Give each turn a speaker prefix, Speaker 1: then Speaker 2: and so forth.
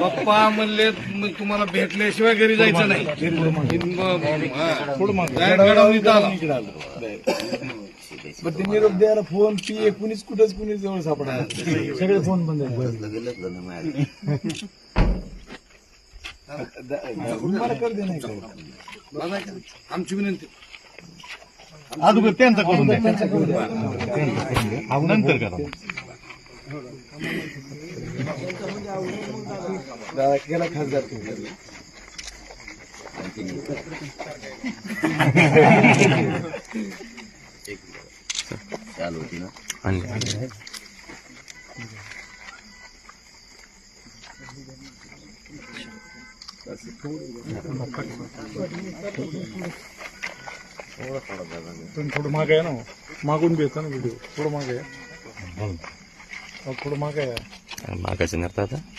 Speaker 1: बाप्पा म्हणले तुम्हाला भेटल्याशिवाय घरी जायचं नाही. गडावणीत आला.
Speaker 2: पण ते निरोप द्यायला फोन पी कुणीच कुठंच कुणी जवळ सापडा सगळे फोन बंद मला कर दे नाही
Speaker 1: आमची विनंती
Speaker 3: अगोदर त्यांचा करून द्या नंतर करा.
Speaker 2: गेला खासदार
Speaker 4: चालू होती ना
Speaker 2: थोडं मागे आहे ना मागून बी येतो ना व्हिडिओ थोडं मागे आहे थोडं मागे आहे
Speaker 5: मागायचं नाही आता